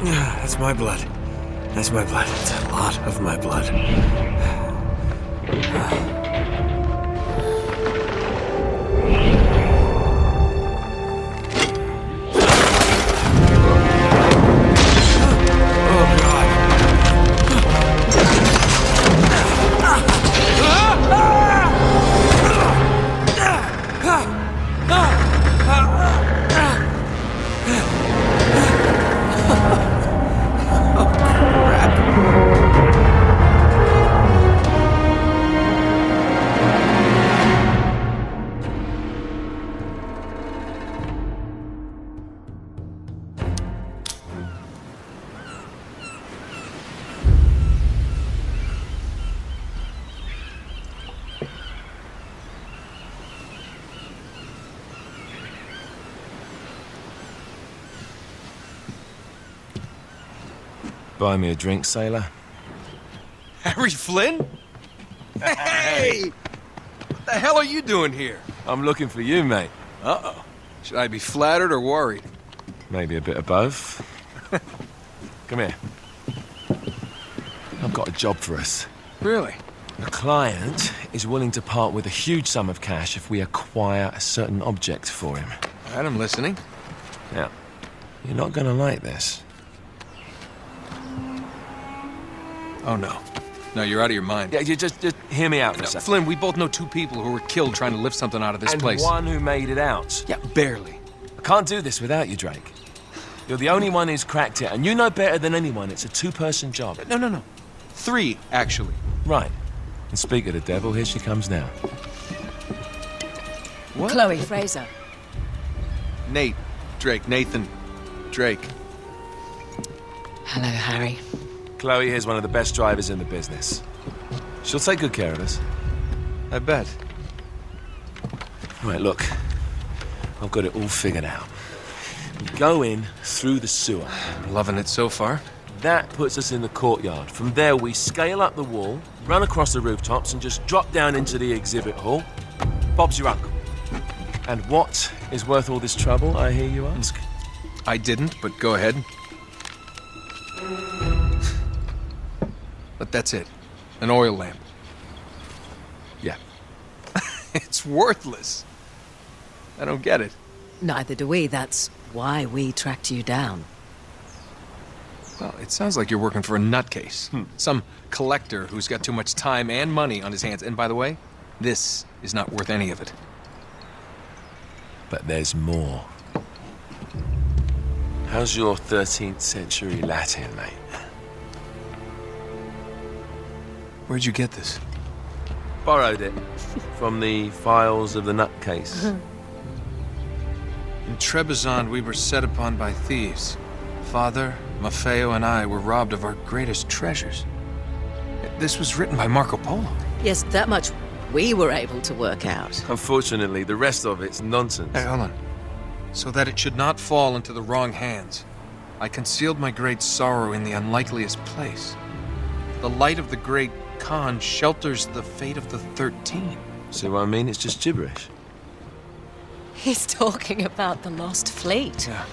That's my blood. That's my blood. It's a lot of my blood. Buy me a drink, sailor. Harry Flynn? Hey! What the hell are you doing here? I'm looking for you, mate. Uh-oh. Should I be flattered or worried? Maybe a bit of both. Come here. I've got a job for us. Really? The client is willing to part with a huge sum of cash if we acquire a certain object for him. All right, I'm listening. Now, you're not gonna like this. Oh, no. No, you're out of your mind. Yeah, you just hear me out for a second. Flynn, we both know two people who were killed trying to lift something out of this place. And one who made it out. Yeah, barely. I can't do this without you, Drake. You're the only one who's cracked it, and you know better than anyone it's a two-person job. No. 3, actually. Right. And speak of the devil, here she comes now. What? Chloe Fraser. Nate. Drake. Nathan. Drake. Hello, Harry. Chloe here's one of the best drivers in the business. She'll take good care of us. I bet. Right, look. I've got it all figured out. We go in through the sewer. I'm loving it so far. That puts us in the courtyard. From there, we scale up the wall, run across the rooftops, and just drop down into the exhibit hall. Bob's your uncle. And what is worth all this trouble, I hear you ask? I didn't, but go ahead. But that's it. An oil lamp. Yeah. It's worthless. I don't get it. Neither do we. That's why we tracked you down. Well, it sounds like you're working for a nutcase. Some collector who's got too much time and money on his hands. And by the way, this is not worth any of it. But there's more. How's your 13th century Latin, mate? Where'd you get this? Borrowed it from the files of the nutcase. In Trebizond, we were set upon by thieves. Father, Maffeo, and I were robbed of our greatest treasures. This was written by Marco Polo. Yes, that much we were able to work out. Unfortunately, the rest of it's nonsense. Hey, hold on. So that it should not fall into the wrong hands, I concealed my great sorrow in the unlikeliest place. The light of the great Khan shelters the fate of the 13. See what I mean? It's just gibberish. He's talking about the lost fleet. Yeah.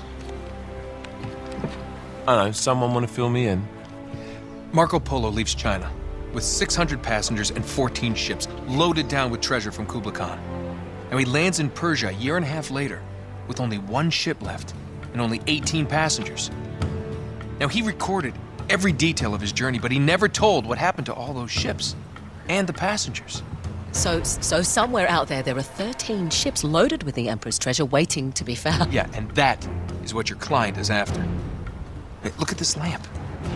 I know, someone want to fill me in? Marco Polo leaves China with 600 passengers and 14 ships loaded down with treasure from Kublai Khan. And he lands in Persia a year and a half later with only 1 ship left and only 18 passengers. Now, he recorded every detail of his journey, but he never told what happened to all those ships and the passengers. So somewhere out there are 13 ships loaded with the Emperor's treasure waiting to be found. Yeah, and that is what your client is after. Hey, look at this lamp.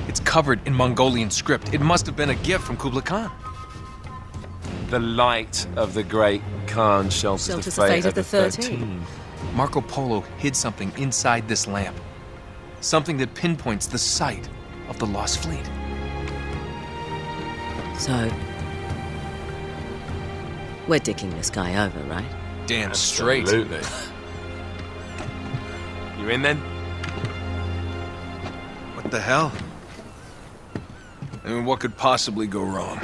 It's covered in Mongolian script. It must have been a gift from Kublai Khan. The light of the great Khan shelters the fate of the 13. Marco Polo hid something inside this lamp. Something that pinpoints the site of the lost fleet. So, we're dicking this guy over, right? Damn straight. Absolutely. You in then? What the hell? I mean, what could possibly go wrong?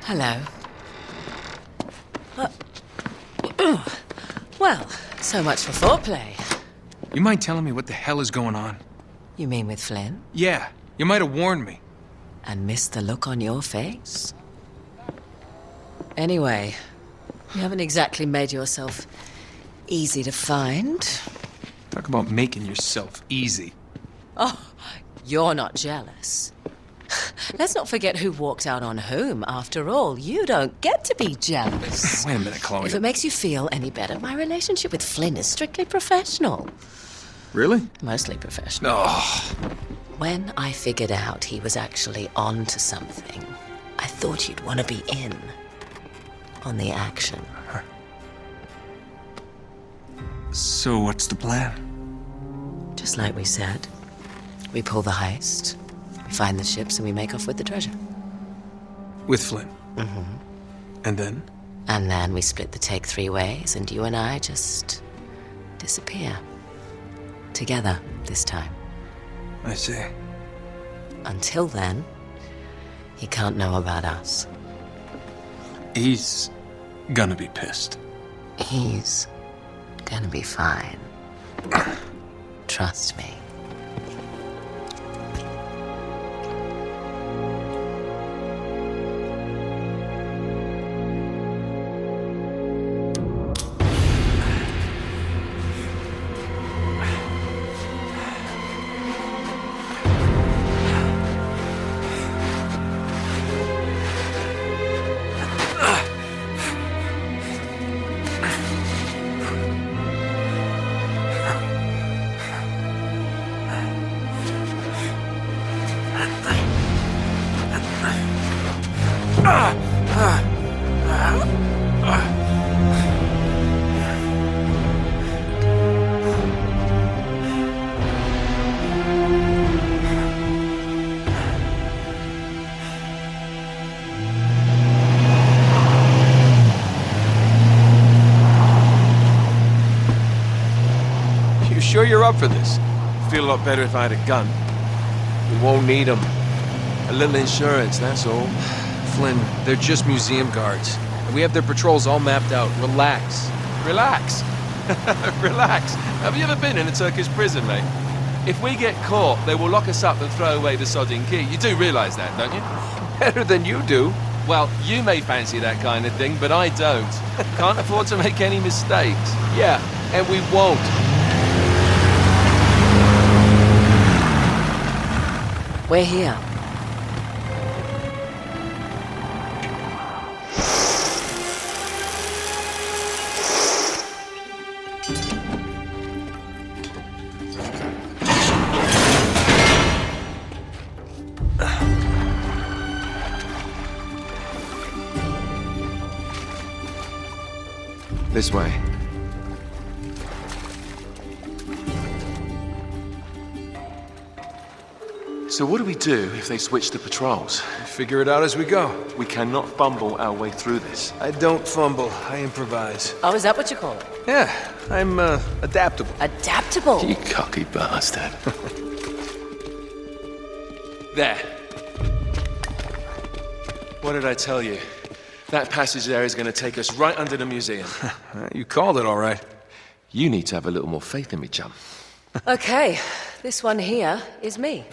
Hello. Well, so much for foreplay. You mind telling me what the hell is going on? You mean with Flynn? Yeah, you might have warned me. And missed the look on your face? Anyway, you haven't exactly made yourself easy to find. Talk about making yourself easy. Oh, you're not jealous. Let's not forget who walked out on whom. After all, you don't get to be jealous. Wait a minute, Chloe. If it makes you feel any better, my relationship with Flynn is strictly professional. Really? Mostly professional. Oh. When I figured out he was actually on to something, I thought you'd want to be in on the action. So what's the plan? Just like we said, we pull the heist, we find the ships, and we make off with the treasure. With Flynn? Mm-hmm. And then? And then we split the take 3 ways, and you and I just disappear. Together, this time. I see. Until then, he can't know about us. He's gonna be pissed. He's gonna be fine. Trust me. Sure you're up for this? Feel a lot better if I had a gun. We won't need them. A little insurance, that's all. Flynn, they're just museum guards. And we have their patrols all mapped out. Relax. Relax. Relax. Have you ever been in a Turkish prison, mate? If we get caught, they will lock us up and throw away the sodding key. You do realize that, don't you? Better than you do. Well, you may fancy that kind of thing, but I don't. Can't afford to make any mistakes. Yeah, and we won't. We're here. This way. So what do we do if they switch the patrols? Figure it out as we go. We cannot fumble our way through this. I don't fumble, I improvise. Oh, is that what you call it? Yeah, I'm adaptable. Adaptable. You cocky bastard. There. What did I tell you? That passage there is going to take us right under the museum. You called it all right. You need to have a little more faith in me, chum. Okay, this one here is me.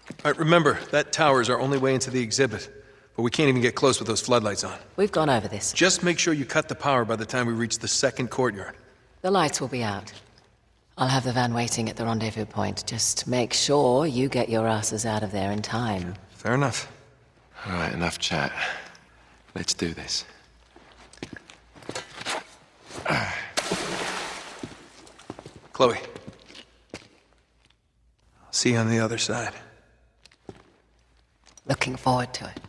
All right, remember, that tower is our only way into the exhibit. But we can't even get close with those floodlights on. We've gone over this. Just make sure you cut the power by the time we reach the second courtyard. The lights will be out. I'll have the van waiting at the rendezvous point. Just make sure you get your asses out of there in time. Fair enough. All right, enough chat. Let's do this. Chloe. I'll see you on the other side. Looking forward to it.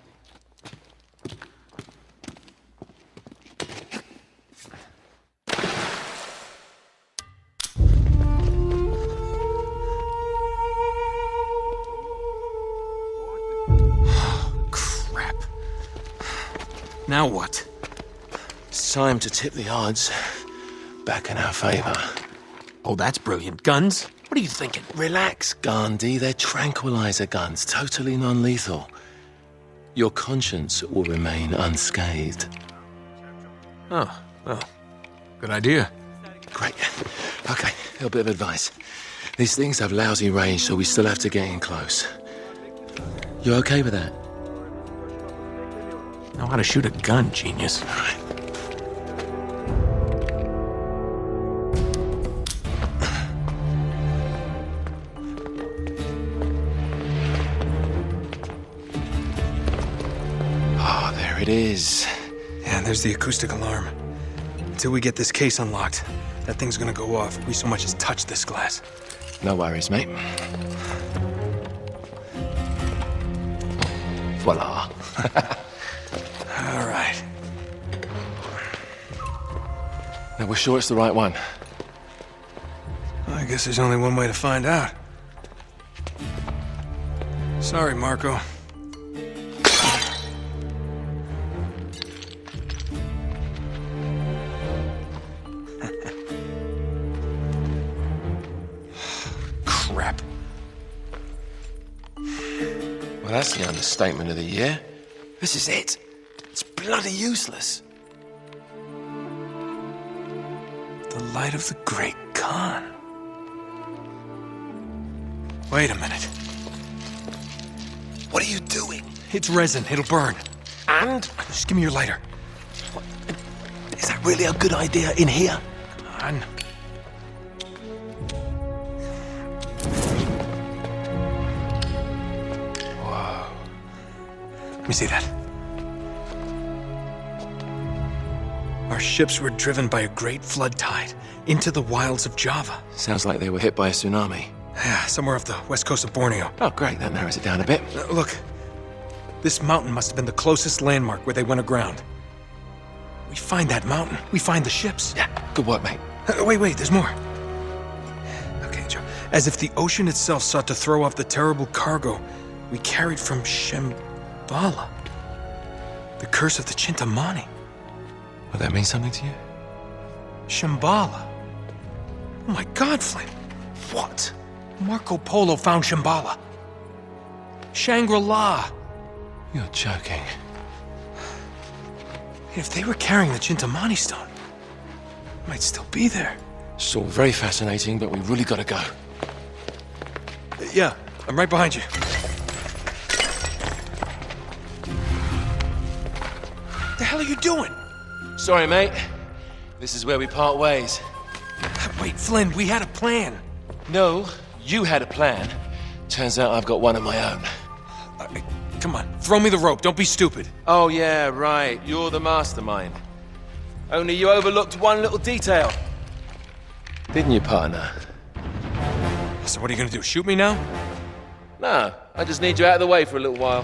Crap. Now what? It's time to tip the odds back in our favor. Oh, that's brilliant. Guns? What are you thinking? Relax, Gandhi. They're tranquilizer guns, totally non-lethal. your conscience will remain unscathed. Oh, well, good idea. Great. Okay, a little bit of advice. These things have lousy range, so we still have to get in close. You okay with that? Know how to shoot a gun, genius. All right. Oh, there it is. Yeah, there's the acoustic alarm. Until we get this case unlocked, that thing's gonna go off if we so much as touch this glass. No worries, mate. Voila. All right. Now, we're sure it's the right one. Well, I guess there's only one way to find out. Sorry, Marco. Crap. Well, that's the understatement of the year. This is it. It's bloody useless. The light of the Great Khan. Wait a minute. What are you doing? It's resin. It'll burn. And? Just give me your lighter. Is that really a good idea in here? Come on. Whoa. Let me see that. Our ships were driven by a great flood tide into the wilds of Java. Sounds like they were hit by a tsunami. Yeah, somewhere off the west coast of Borneo. Oh, great. That narrows it down a bit. Look, this mountain must have been the closest landmark where they went aground. We find that mountain, we find the ships. Yeah, good work, mate. Wait, there's more. Okay, Joe. As if the ocean itself sought to throw off the terrible cargo we carried from Shambhala. The curse of the Chintamani. Will that mean something to you? Shambhala. Oh my God, Flynn. What? Marco Polo found Shambhala. Shangri-La. You're joking. If they were carrying the Chintamani stone, it might still be there. It's all very fascinating, but we really gotta go. Yeah, I'm right behind you. What the hell are you doing? Sorry, mate. This is where we part ways. Wait, Flynn, we had a plan. No, you had a plan. Turns out I've got one of my own. Come on, throw me the rope. Don't be stupid. Oh, yeah, right. You're the mastermind. Only you overlooked one little detail. Didn't you, partner? So what are you gonna do, shoot me now? No, I just need you out of the way for a little while.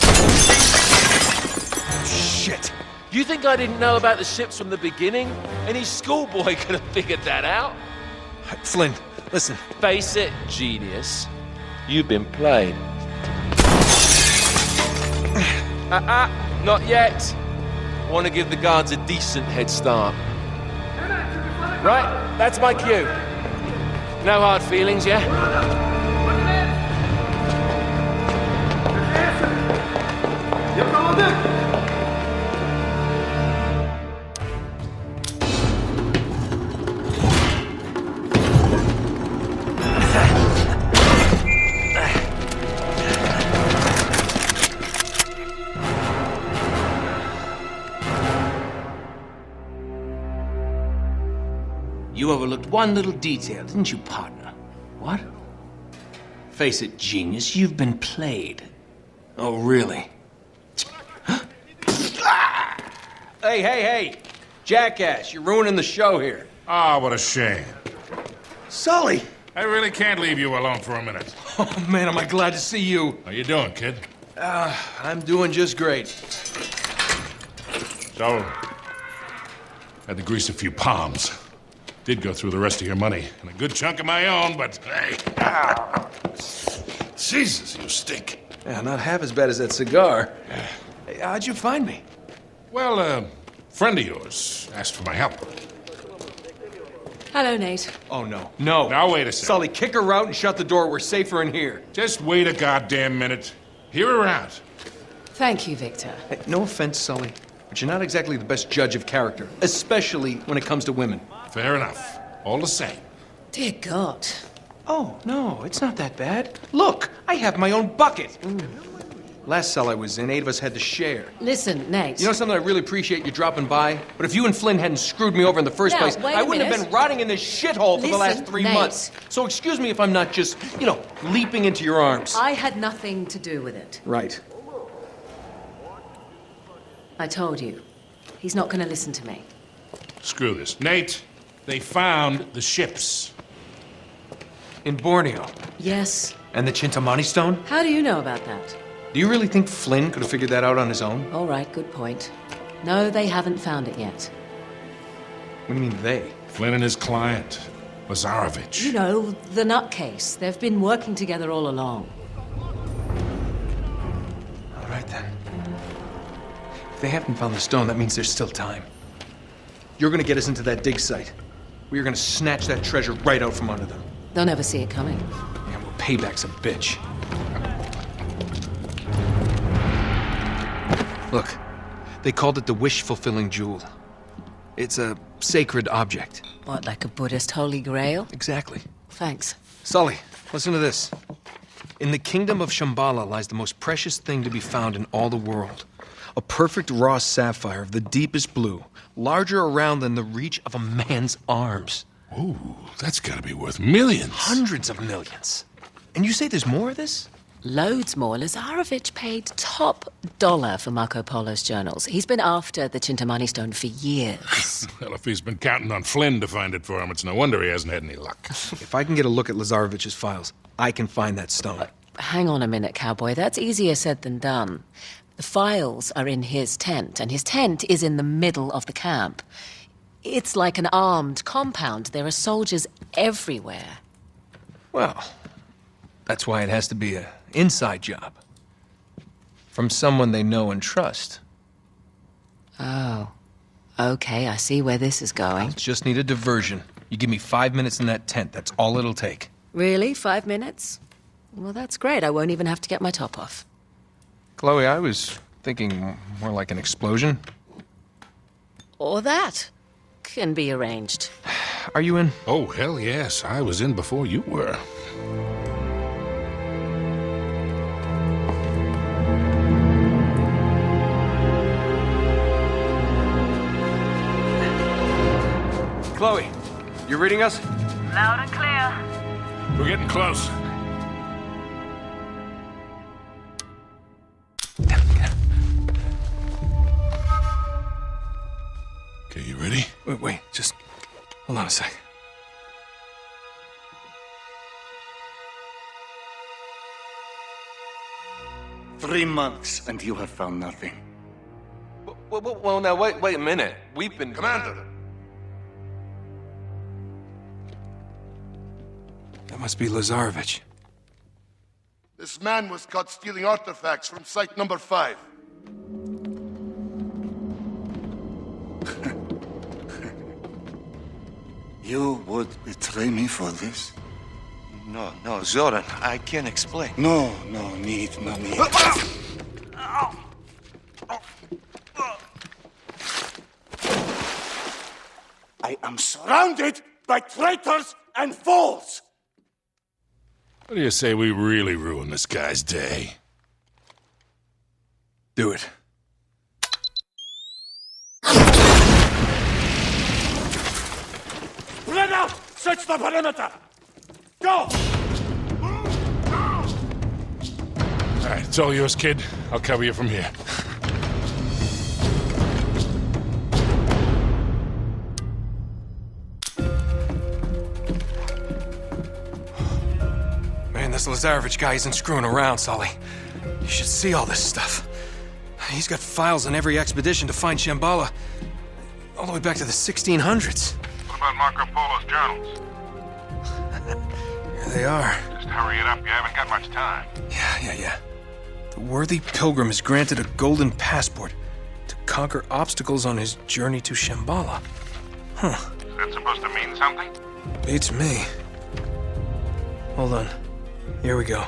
Shit. You think I didn't know about the ships from the beginning? Any schoolboy could have figured that out. Flynn, listen. Face it, genius. You've been played. Not yet. I want to give the guards a decent head start. Right, that's my cue. No hard feelings, yeah? You overlooked one little detail, didn't you, partner? What? Face it, genius, you've been played. Oh, really? Hey! Jackass, you're ruining the show here. Ah, what a shame. Sully! I really can't leave you alone for a minute. Oh, man, am I glad to see you. How you doing, kid? I'm doing just great. So, had to grease a few palms. Did go through the rest of your money, and a good chunk of my own, but hey. Jesus, you stink. Yeah, not half as bad as that cigar. Hey, how'd you find me? Well, a friend of yours asked for my help. Hello, Nate. Oh, no. No. Now, wait a second. Sully, kick her out and shut the door. We're safer in here. Just wait a goddamn minute. Hear her out. Thank you, Victor. Hey, no offense, Sully, but you're not exactly the best judge of character, especially when it comes to women. Fair enough. All the same. Dear God. Oh, no, it's not that bad. Look, I have my own bucket. Last cell I was in, 8 of us had to share. Listen, Nate. You know something, I really appreciate you dropping by, but if you and Flynn hadn't screwed me over in the first Now, place, wait I a wouldn't have minute. been rotting in this shithole for the last Listen, 3 Nate. months. So excuse me if I'm not just, leaping into your arms. I had nothing to do with it. Right. I told you. He's not going to listen to me. Screw this. Nate, they found the ships. In Borneo. Yes. And the Chintamani stone? How do you know about that? Do you really think Flynn could have figured that out on his own? All right, good point. No, they haven't found it yet. What do you mean, they? Flynn and his client, Lazarovich. You know, the nutcase. They've been working together all along. All right, then. If they haven't found the stone, that means there's still time. You're gonna get us into that dig site. We are gonna snatch that treasure right out from under them. They'll never see it coming. Yeah, well, payback's a bitch. Look, they called it the wish-fulfilling jewel. It's a sacred object. What, like a Buddhist holy grail? Exactly. Thanks. Sully, listen to this. In the kingdom of Shambhala lies the most precious thing to be found in all the world. A perfect raw sapphire of the deepest blue, larger around than the reach of a man's arms. Ooh, that's gotta be worth millions. Hundreds of millions. And you say there's more of this? Loads more. Lazarovich paid top dollar for Marco Polo's journals. He's been after the Chintamani stone for years. Well, if he's been counting on Flynn to find it for him, it's no wonder he hasn't had any luck. If I can get a look at Lazarovich's files, I can find that stone. Hang on a minute, cowboy. That's easier said than done. The files are in his tent, and his tent is in the middle of the camp. It's like an armed compound. There are soldiers everywhere. Well, that's why it has to be an inside job. From someone they know and trust. Oh. Okay, I see where this is going. Just need a diversion. You give me 5 minutes in that tent, that's all it'll take. Really? 5 minutes? Well, that's great. I won't even have to get my top off. Chloe, I was thinking more like an explosion. Or that. Can be arranged. Are you in? Oh, hell yes. I was in before you were. Chloe, you reading us? Loud and clear. We're getting close. Okay, you ready? Wait, just hold on a sec. Three months, and you have found nothing. Well, now, wait a minute. We've been... Commander! That must be Lazarovich. This man was caught stealing artifacts from site number 5. You would betray me for this? No, Zoran, I can't explain. No need. I am surrounded by traitors and fools! What do you say we really ruin this guy's day? Do it. Spread out! Search the perimeter! Go! All right, it's all yours, kid. I'll cover you from here. Man, this Lazarovich guy isn't screwing around, Sully. You should see all this stuff. He's got files on every expedition to find Shambhala, all the way back to the 1600s. What about Marco Polo's journals? Here they are. Just hurry it up, you haven't got much time. Yeah. The worthy pilgrim is granted a golden passport to conquer obstacles on his journey to Shambhala. Huh. Is that supposed to mean something? Beats me. Hold on. Here we go.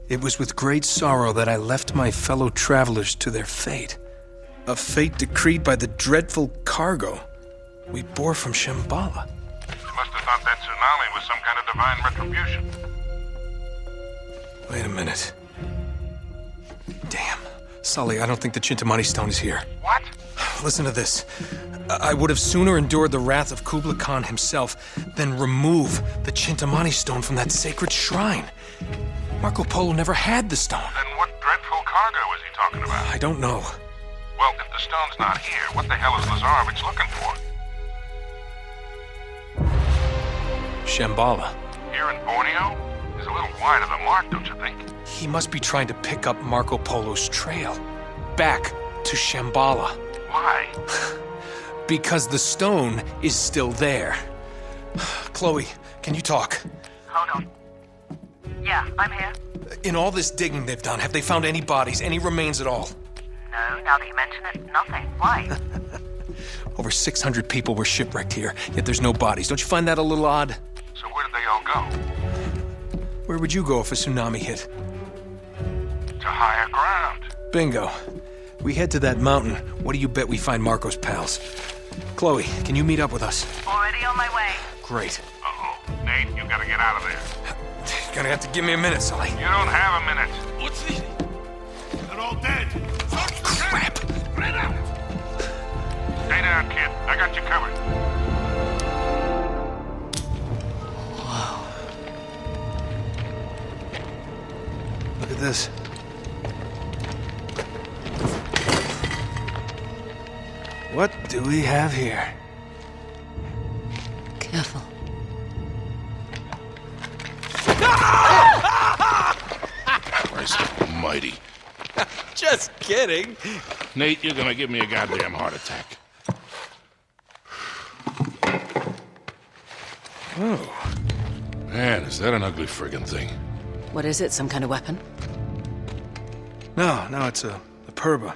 It was with great sorrow that I left my fellow travelers to their fate. A fate decreed by the dreadful cargo we bore from Shambhala. You must have thought that tsunami was some kind of divine retribution. Wait a minute. Damn. Sully, I don't think the Chintamani stone is here. What? Listen to this. I would have sooner endured the wrath of Kublai Khan himself than remove the Chintamani stone from that sacred shrine. Marco Polo never had the stone. Then what dreadful cargo is he talking about? I don't know. Well, if the stone's not here, what the hell is Lazarevich looking for? Shambhala. Here in Borneo? He's a little wide of the mark, don't you think? He must be trying to pick up Marco Polo's trail. Back to Shambhala. Why? Because the stone is still there. Chloe, can you talk? Hold on. Yeah, I'm here. In all this digging they've done, have they found any bodies, any remains at all? No, now that you mention it, nothing. Why? Over 600 people were shipwrecked here, yet there's no bodies. Don't you find that a little odd? So where did they all go? Where would you go if a tsunami hit? To higher ground. Bingo. We head to that mountain. What do you bet we find Marco's pals? Chloe, can you meet up with us? Already on my way. Great. Uh-oh. Nate, you gotta get out of there. You're gonna have to give me a minute, Sully. You don't have a minute. What's this? They're all dead. Crap. Spread out. Stay down, kid. I got you covered. Look at this. What do we have here? Careful. Christ almighty. Just kidding. Nate, you're gonna give me a goddamn heart attack. Oh. Man, is that an ugly friggin' thing? What is it? Some kind of weapon? No, it's a purba.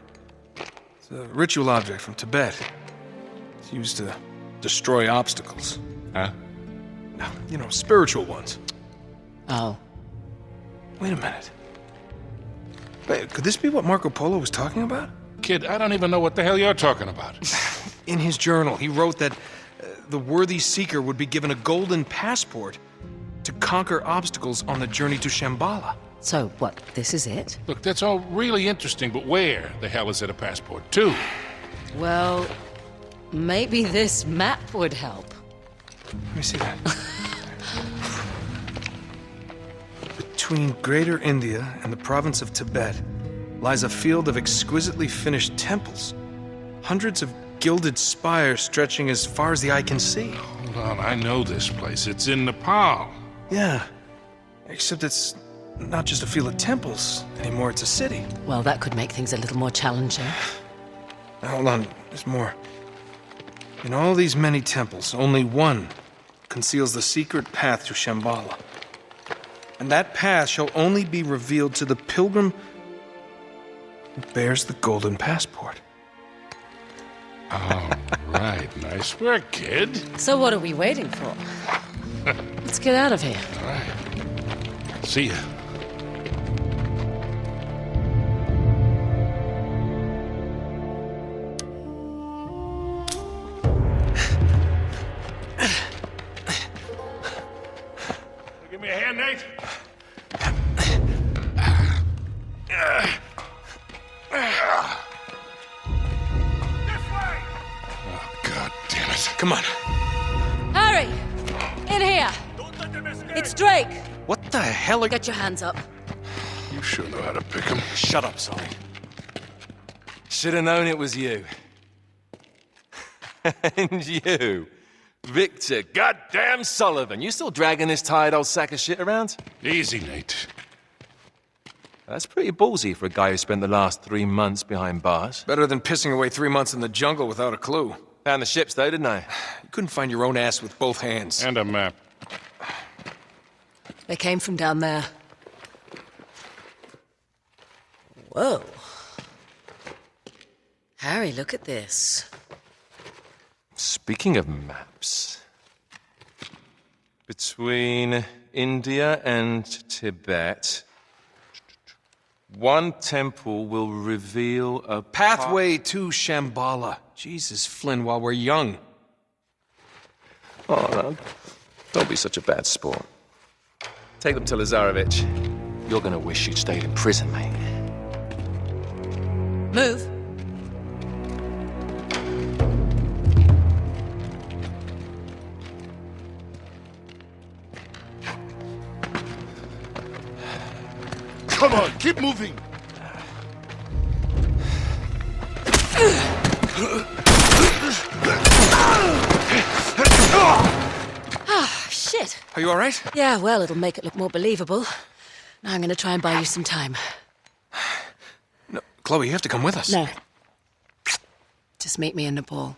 It's a ritual object from Tibet. It's used to destroy obstacles. Huh? You know, spiritual ones. Oh. Wait a minute. Wait, could this be what Marco Polo was talking about? Kid, I don't even know what the hell you're talking about. In his journal, he wrote that the worthy seeker would be given a golden passport to conquer obstacles on the journey to Shambhala. So, what, this is it? Look, that's all really interesting, but where the hell is it a passport to? Well, maybe this map would help. Let me see that. Between Greater India and the province of Tibet lies a field of exquisitely finished temples. Hundreds of gilded spires stretching as far as the eye can see. Hold on, I know this place. It's in Nepal. Yeah, except it's not just a field of temples anymore, it's a city. Well, that could make things a little more challenging. Now, hold on, there's more. In all these many temples, only one conceals the secret path to Shambhala. And that path shall only be revealed to the pilgrim who bears the golden passport. Oh, right. Nice work, kid. So what are we waiting for? Let's get out of here. All right. See ya. Give me a hand, Nate. God damn it. Come on. Harry! In here! It's Drake! What the hell are... Get your hands up. You sure know how to pick 'em. Shut up, Sully. Should have known it was you. And you, Victor goddamn Sullivan. You still dragging this tired old sack of shit around? Easy, Nate. That's pretty ballsy for a guy who spent the last 3 months behind bars. Better than pissing away 3 months in the jungle without a clue. Found the ships though, didn't I? You couldn't find your own ass with both hands. And a map. They came from down there. Whoa. Harry, look at this. Speaking of maps, between India and Tibet, One temple will reveal a Pathway to Shambhala. Jesus, Flynn, while we're young. Oh, no. Don't be such a bad sport. Take them to Lazarevich. You're gonna wish you'd stayed in prison, mate. Move. Come on, keep moving. Shit. Are you all right? Yeah, well, it'll make it look more believable. Now I'm gonna try and buy you some time. No, Chloe, you have to come with us. No. Just meet me in Nepal.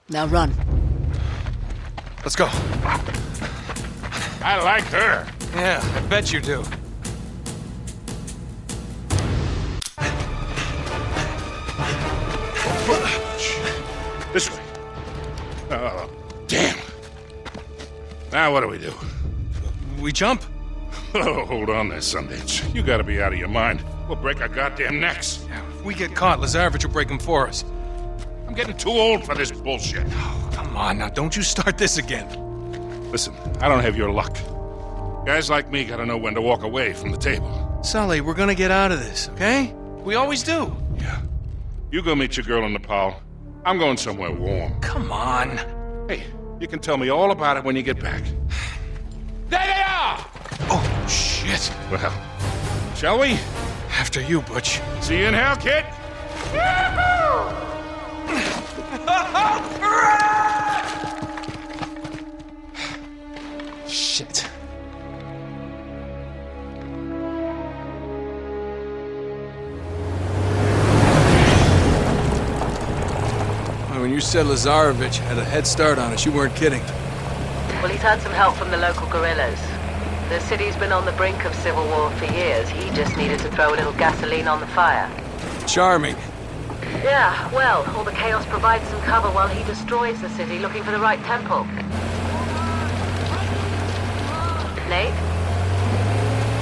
Now run. Let's go. I like her. Yeah, I bet you do. This way. Oh, damn. Now what do we do? We jump. Oh, hold on there, Sundance. You gotta be out of your mind. We'll break our goddamn necks. If we get caught, Lazarevich will break them for us. I'm getting too old for this bullshit. Oh, come on now, don't you start this again. Listen, I don't have your luck. Guys like me gotta know when to walk away from the table. Sully, we're gonna get out of this, okay? We always do. Yeah. You go meet your girl in Nepal. I'm going somewhere warm. Come on. Hey, you can tell me all about it when you get back. There they are! Oh, shit. Well, shall we? After you, Butch. See you in hell, kid! Shit. When you said Lazarevich had a head start on us, you weren't kidding. Well, he's had some help from the local guerrillas. The city's been on the brink of civil war for years. He just needed to throw a little gasoline on the fire. Charming. Yeah, well, all the chaos provides some cover while he destroys the city looking for the right temple. Nate?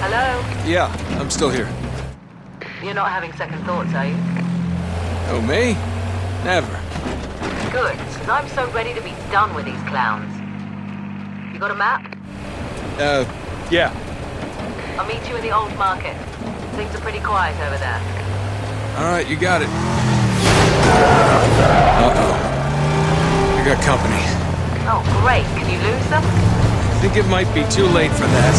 Hello? Yeah, I'm still here. You're not having second thoughts, are you? Oh, me? Never. Good, because I'm so ready to be done with these clowns. You got a map? Yeah. I'll meet you in the old market. Things are pretty quiet over there. All right, you got it. Uh-oh. You got company. Oh, great. Can you lose them? I think it might be too late for that.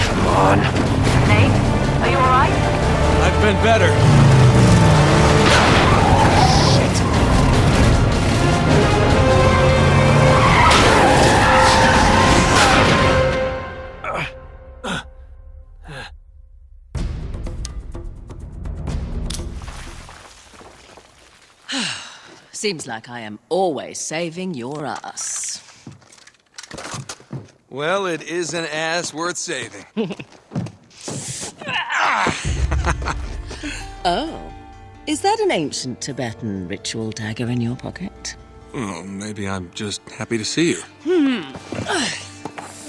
Come on. Nate, are you all right? I've been better. Seems like I am always saving your ass. Well, it is an ass worth saving. Oh. Is that an ancient Tibetan ritual dagger in your pocket? Oh, maybe I'm just happy to see you.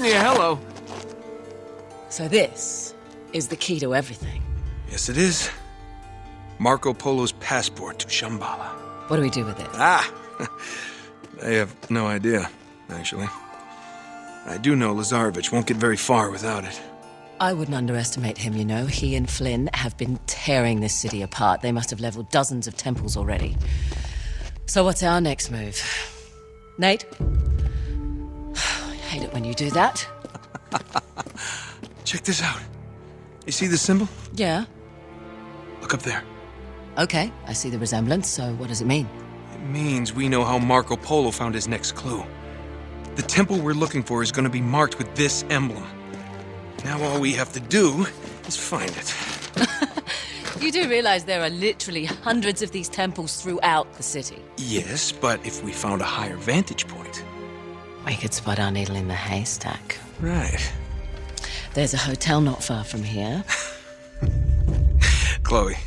Yeah, hello. So this is the key to everything. Yes, it is. Marco Polo's passport to Shambhala. What do we do with it? Ah! I have no idea, actually. I do know Lazarevich won't get very far without it. I wouldn't underestimate him, you know. He and Flynn have been tearing this city apart. They must have leveled dozens of temples already. So what's our next move? Nate? I hate it when you do that. Check this out. You see the symbol? Yeah. Look up there. Okay, I see the resemblance, so what does it mean? It means we know how Marco Polo found his next clue. The temple we're looking for is going to be marked with this emblem. Now all we have to do is find it. You do realize there are literally hundreds of these temples throughout the city? Yes, but if we found a higher vantage point... We could spot our needle in the haystack. Right. There's a hotel not far from here. Chloe,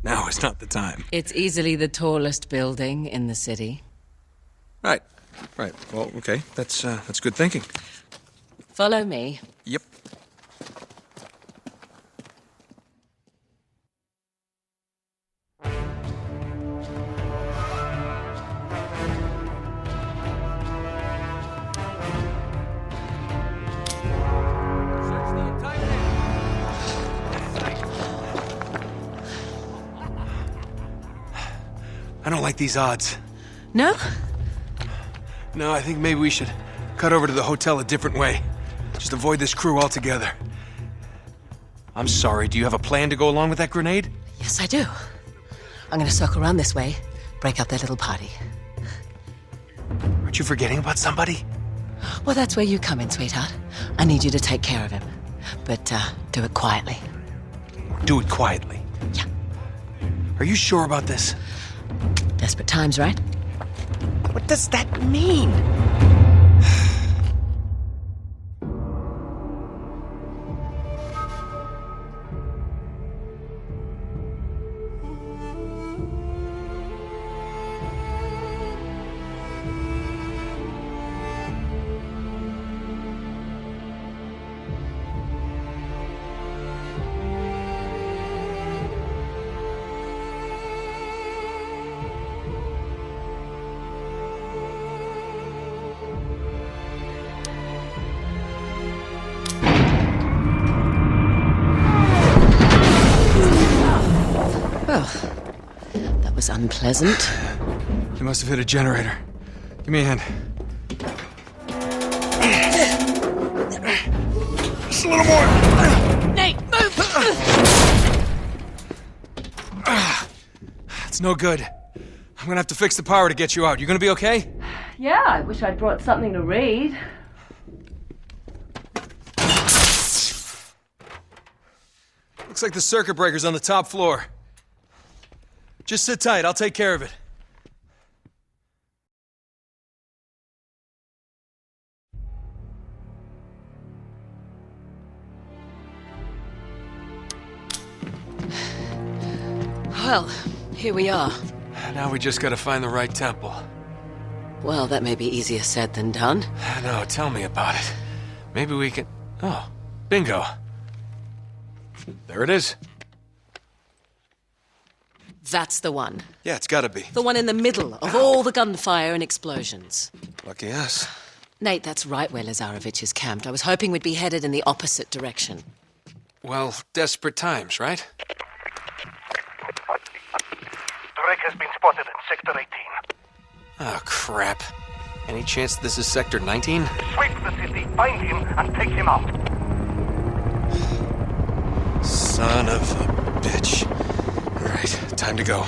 now is not the time. It's easily the tallest building in the city. Right. Well, okay. That's good thinking. Follow me. Yep. like these odds. No? No, I think maybe we should cut over to the hotel a different way. Just avoid this crew altogether. I'm sorry, do you have a plan to go along with that grenade? Yes, I do. I'm gonna circle around this way, break up their little party. Aren't you forgetting about somebody? Well, that's where you come in, sweetheart. I need you to take care of him. But, do it quietly. Do it quietly. Yeah. Are you sure about this? Desperate times, right? What does that mean? Oh, that was unpleasant. You must have hit a generator. Give me a hand. Just a little more. Nate, move! It's no good. I'm gonna have to fix the power to get you out. You gonna be okay? Yeah, I wish I'd brought something to read. Looks like the circuit breaker's on the top floor. Just sit tight, I'll take care of it. Well, here we are. Now we just gotta find the right temple. Well, that may be easier said than done. No, tell me about it. Maybe we can... Oh, bingo. There it is. That's the one. Yeah, it's gotta be. The one in the middle of all the gunfire and explosions. Lucky us. Nate, that's right where Lazarevich is camped. I was hoping we'd be headed in the opposite direction. Well, desperate times, right? Drake has been spotted in Sector 18. Oh, crap. Any chance this is Sector 19? Sweep the city, find him, and take him out. Son of a bitch. All right, time to go.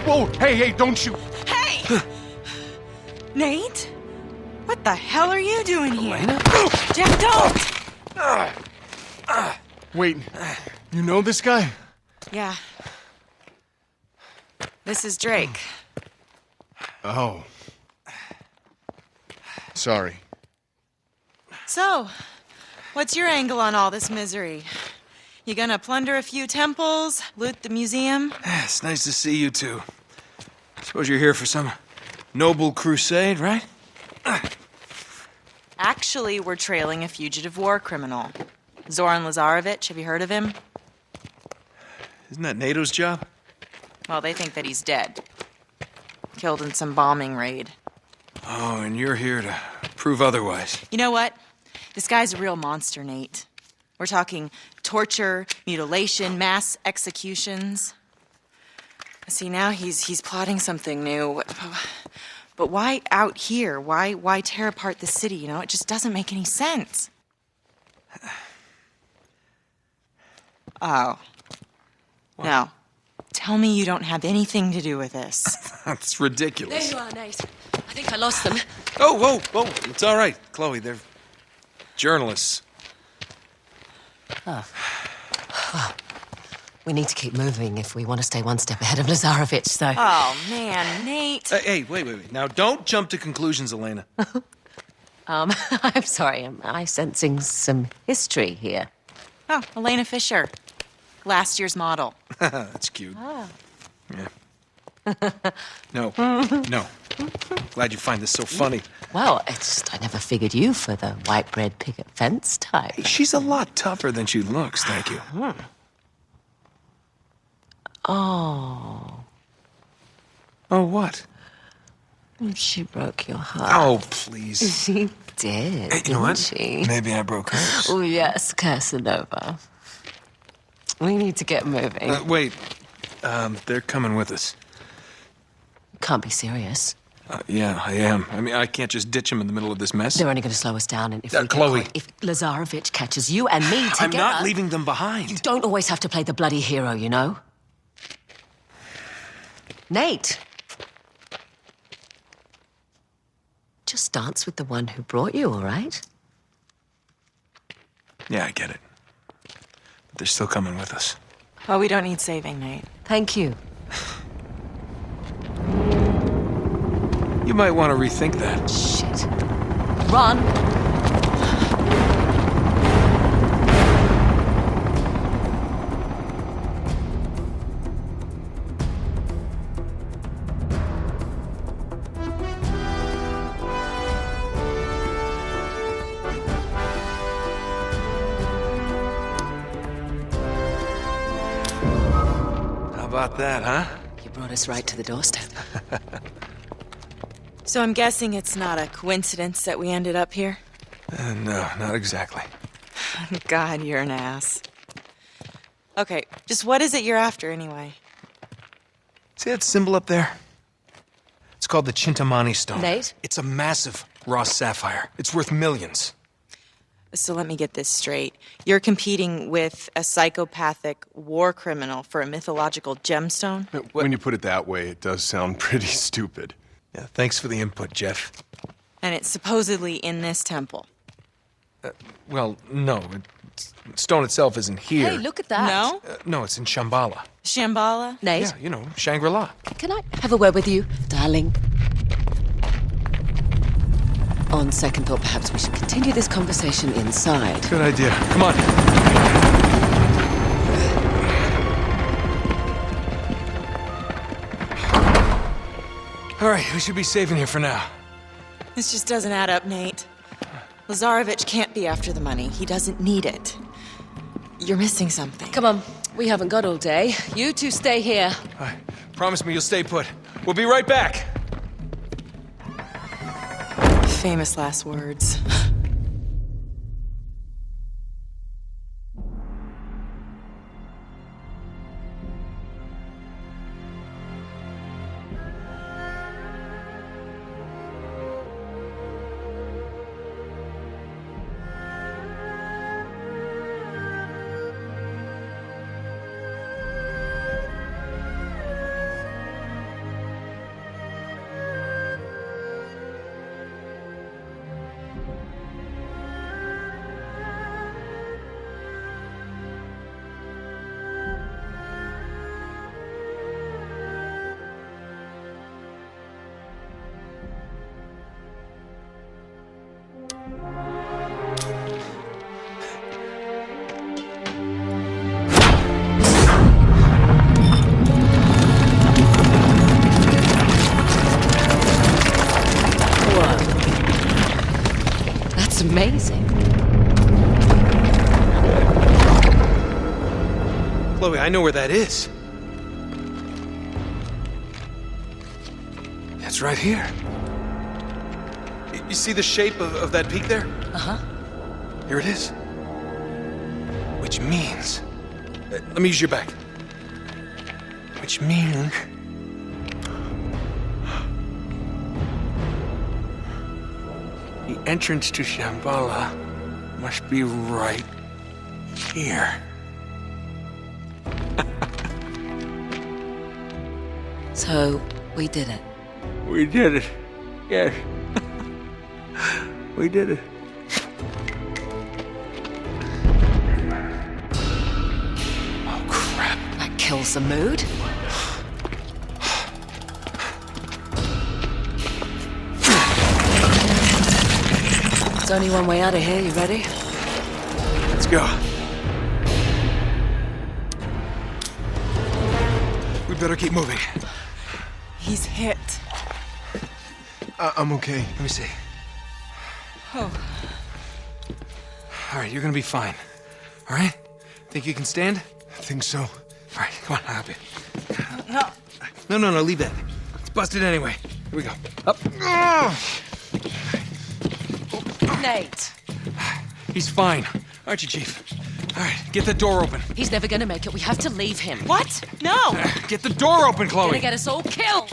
Whoa, hey, don't shoot! Hey! Nate? What the hell are you doing here? Elena? Jeff, don't! Wait, you know this guy? Yeah. This is Drake. Oh. Sorry. So, what's your angle on all this misery? You gonna plunder a few temples, loot the museum? It's nice to see you two. Suppose you're here for some noble crusade, right? Actually, we're trailing a fugitive war criminal. Zoran Lazarevich, have you heard of him? Isn't that NATO's job? Well, they think that he's dead. Killed in some bombing raid. Oh, and you're here to prove otherwise. You know what? This guy's a real monster, Nate. We're talking torture, mutilation, mass executions. See, now he's plotting something new. But why out here? Why tear apart the city, you know? It just doesn't make any sense. Oh. What? No. Tell me you don't have anything to do with this. That's ridiculous. There you are, Nate. I think I lost them. Oh, whoa. It's all right, Chloe. They're journalists. Oh. We need to keep moving if we want to stay one step ahead of Lazarevich, so... Oh, man, Nate. Hey, wait. Now, don't jump to conclusions, Elena. I'm sorry, am I sensing some history here? Oh, Elena Fisher. Last year's model. That's cute. Oh. Yeah. No. Glad you find this so funny. Well, it's just I never figured you for the white bread picket fence type. Hey, she's a lot tougher than she looks, thank you. Oh. Oh, what? She broke your heart. Oh, please. She did, Hey, you know what? she? Maybe I broke hers. Oh, yes, Casanova. We need to get moving. Wait. They're coming with us. Can't be serious. Yeah, I am. I mean, I can't just ditch them in the middle of this mess. They're only going to slow us down, and if we get Chloe. caught, if Lazarevich catches you and me together... I'm not leaving them behind. You don't always have to play the bloody hero, you know? Nate! Just dance with the one who brought you, all right? Yeah, I get it. But they're still coming with us. Oh, we don't need saving, Nate. Thank you. You might want to rethink that. Shit. Run! How about that, huh? You brought us right to the doorstep. So I'm guessing it's not a coincidence that we ended up here? No, not exactly. God, you're an ass. Okay, just what is it you're after, anyway? See that symbol up there? It's called the Chintamani stone. Nate? It's a massive raw sapphire. It's worth millions. So let me get this straight. You're competing with a psychopathic war criminal for a mythological gemstone? When you put it that way, it does sound pretty stupid. Yeah, thanks for the input, Jeff. And it's supposedly in this temple. Well, no. Stone itself isn't here. Hey, look at that. No? No, it's in Shambhala. Shambhala? Nate? Yeah, you know, Shangri-La. Can I have a word with you, darling? On second thought, perhaps we should continue this conversation inside. Good idea. Come on. All right, we should be safe in here for now. This just doesn't add up, Nate. Lazarevich can't be after the money. He doesn't need it. You're missing something. Come on, we haven't got all day. You two stay here. All right, promise me you'll stay put. We'll be right back. Famous last words. That's amazing. Chloe, I know where that is. It's right here. You see the shape of that peak there? Uh-huh. Here it is. Which means... let me use your back. Which means... the entrance to Shambhala must be right here. So, we did it. We did it. Yes. We did it. Oh, crap. I kills the mood. There's only one way out of here. You ready? Let's go. We better keep moving. He's hit. I'm okay. Let me see. Oh. All right, you're gonna be fine. All right? Think you can stand? I think so. All right, come on, I'll help you. No. No, leave that. It's busted anyway. Here we go. Up. Nate. He's fine. Aren't you, Chief? All right, get the door open. He's never gonna make it. We have to leave him. What? No! Get the door open, Chloe! Gonna get us all killed!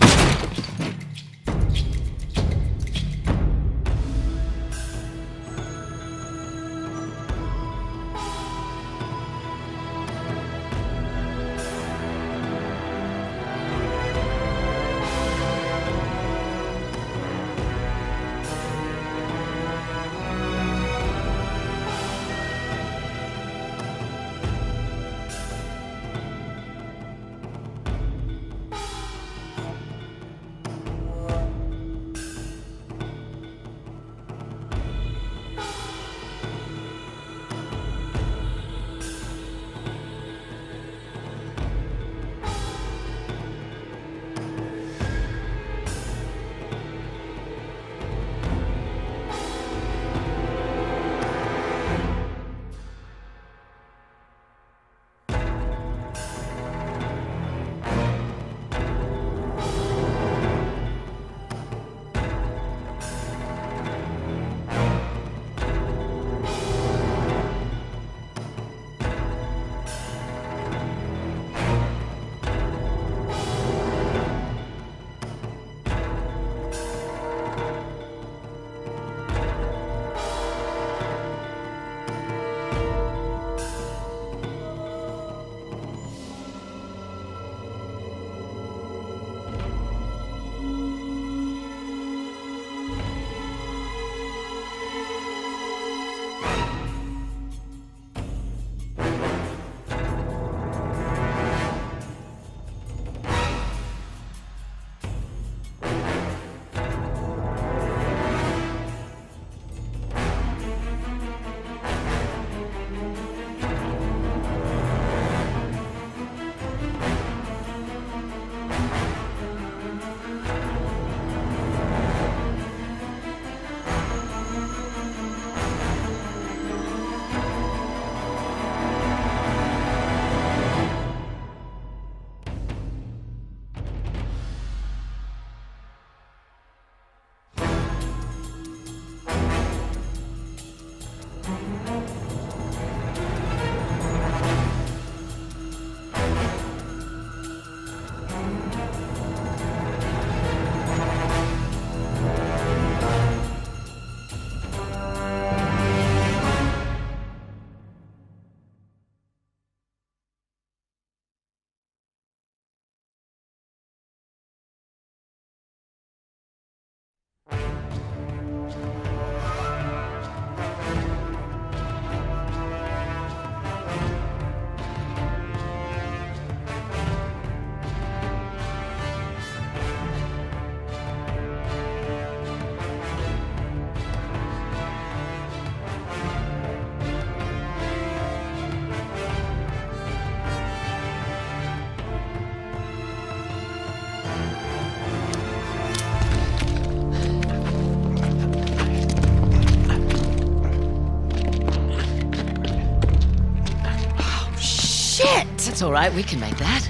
It's all right, we can make that.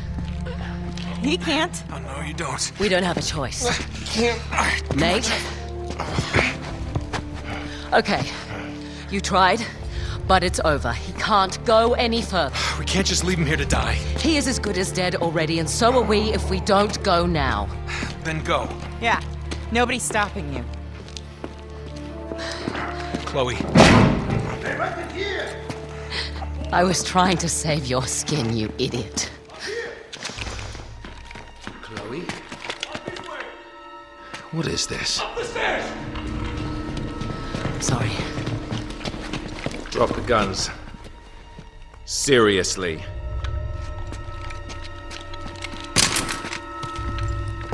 He can't. Oh, no, you don't. We don't have a choice. Can't. Nate? Okay. You tried, but it's over. He can't go any further. We can't just leave him here to die. He is as good as dead already, and so are we if we don't go now. Then go. Yeah. Nobody's stopping you. Chloe. I was trying to save your skin, you idiot. Chloe? What is this? Up the stairs! Sorry. Drop the guns. Seriously.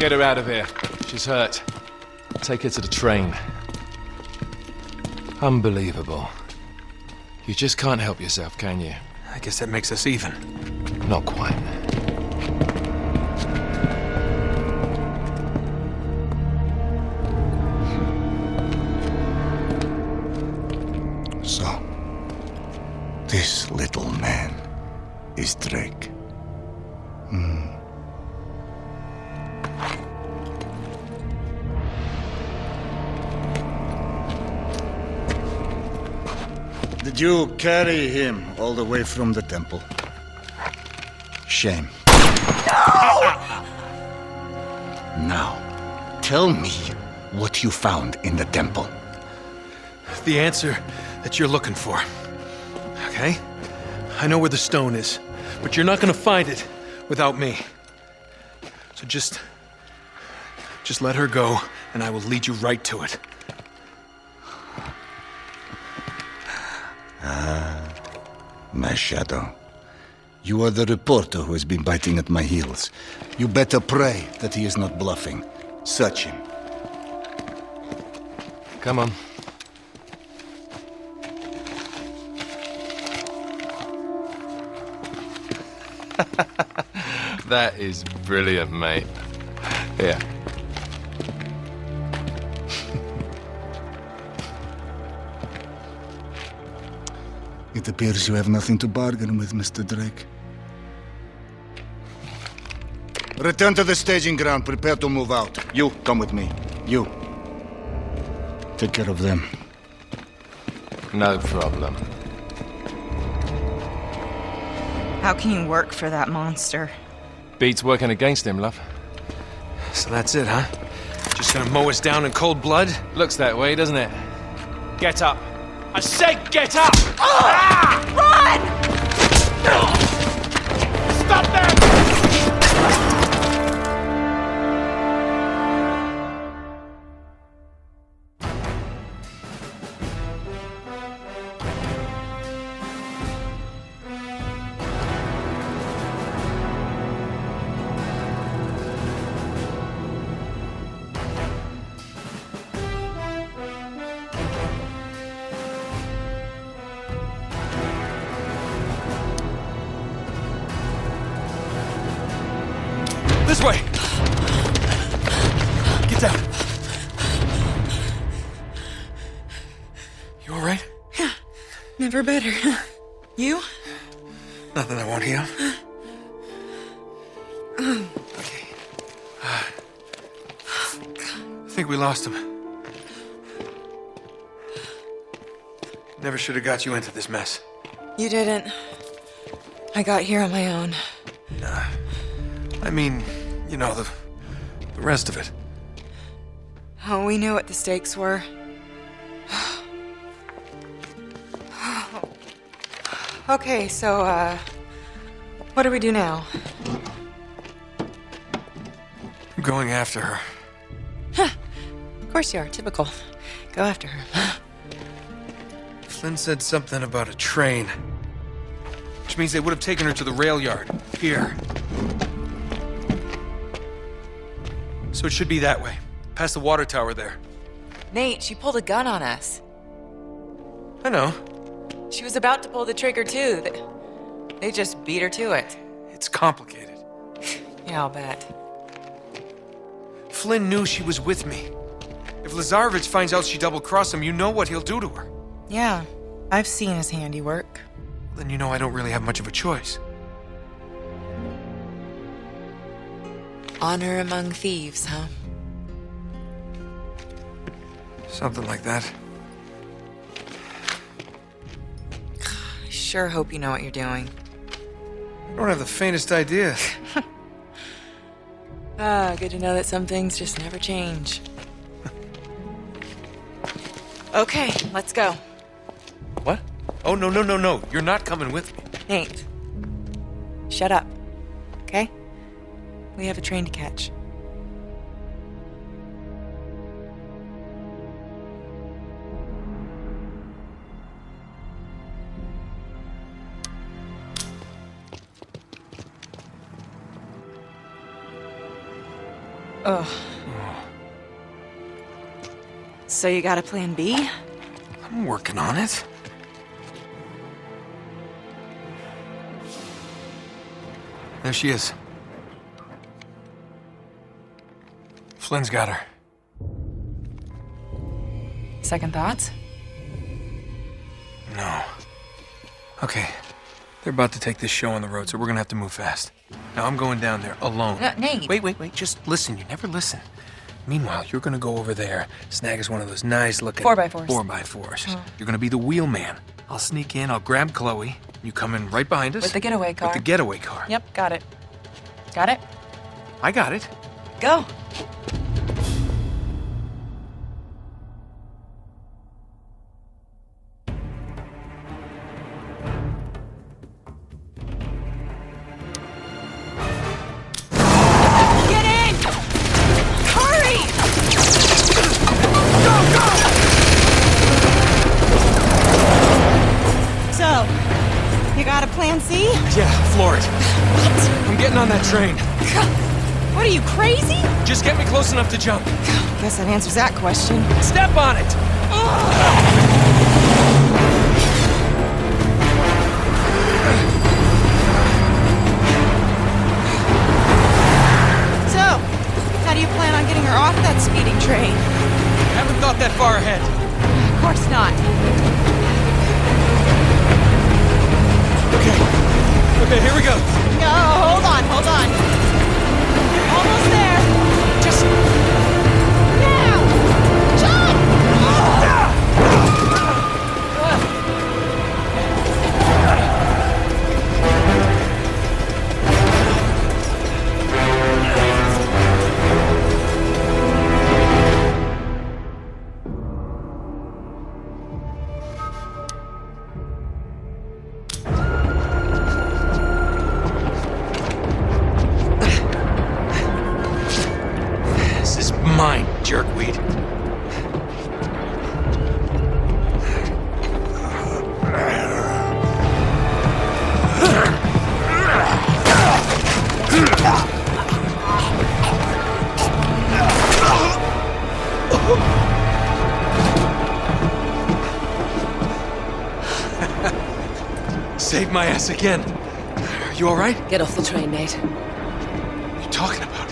Get her out of here. She's hurt. Take her to the train. Unbelievable. You just can't help yourself, can you? I guess that makes us even. Not quite. So, this little man is Drake. Did you carry him all the way from the temple? Shame. No! Now, tell me what you found in the temple. The answer that you're looking for. Okay? I know where the stone is, but you're not gonna find it without me. So just let her go, and I will lead you right to it. My shadow. You are the reporter who has been biting at my heels. You better pray that he is not bluffing. Search him. Come on. That is brilliant, mate. Here. It appears you have nothing to bargain with, Mr. Drake. Return to the staging ground. Prepare to move out. You, come with me. You. Take care of them. No problem. How can you work for that monster? Beats working against him, love. So that's it, huh? Just gonna mow us down in cold blood? Looks that way, doesn't it? Get up! I said get up! Run! Stop them! This way! Get down. You all right? Yeah, never better. You? Nothing I won't heal. Okay. I think we lost him. Never should have got you into this mess. You didn't. I got here on my own. Nah. I mean, you know, the rest of it. Oh, we knew what the stakes were. Okay, so, what do we do now? I'm going after her. Of course you are, typical. Go after her. Flynn said something about a train. Which means they would have taken her to the rail yard. Here. So it should be that way. Past the water tower there. Nate, she pulled a gun on us. I know. She was about to pull the trigger, too. They just beat her to it. It's complicated. Yeah, I'll bet. Flynn knew she was with me. If Lazarevic finds out she double-crossed him, you know what he'll do to her. Yeah, I've seen his handiwork. Then you know I don't really have much of a choice. Honor among thieves, huh? Something like that. I sure hope you know what you're doing. I don't have the faintest idea. Good to know that some things just never change. Okay, let's go. What? Oh, no. You're not coming with me. Nate, shut up, okay? We have a train to catch. Ugh. So you got a plan B? I'm working on it. There she is. Flynn's got her. Second thoughts? No. Okay. They're about to take this show on the road, so we're gonna have to move fast. Now I'm going down there alone. Nate! Wait. Just listen. You never listen. Meanwhile, you're gonna go over there, snag us one of those nice-looking 4x4s. 4x4s. You're gonna be the wheelman. I'll sneak in, I'll grab Chloe. You come in right behind us. With the getaway car. With the getaway car. Yep, got it. Got it? I got it. Go! Get in! Hurry! So, you got a plan C? Yeah, floor it. What? I'm getting on that train. What are you, crazy? Just get me close enough to jump. Guess that answers that question. Step on it! So, how do you plan on getting her off that speeding train? I haven't thought that far ahead. Of course not. Okay, here we go. No, hold on. You're almost there. Just... Now! John! This is mine, jerkweed. Saved my ass again. Are you all right? Get off the train, Nate. What are you talking about?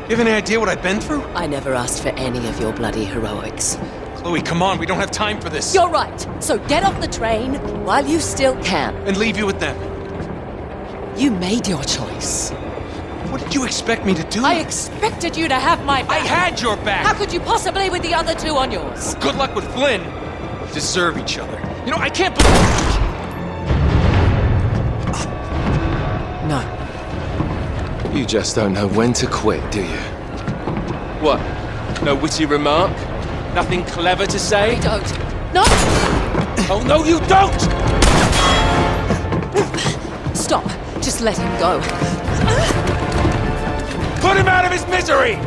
You have any idea what I've been through? I never asked for any of your bloody heroics. Chloe, come on, we don't have time for this. You're right. So get off the train while you still can. And leave you with them. You made your choice. What did you expect me to do? I expected you to have my back. I had your back! How could you possibly with the other two on yours? Good luck with Flynn. We deserve each other. You know, I can't believe... No. You just don't know when to quit, do you? What? No witty remark? Nothing clever to say? I don't. No! Oh, no, you don't! Stop. Just let him go. Put him out of his misery!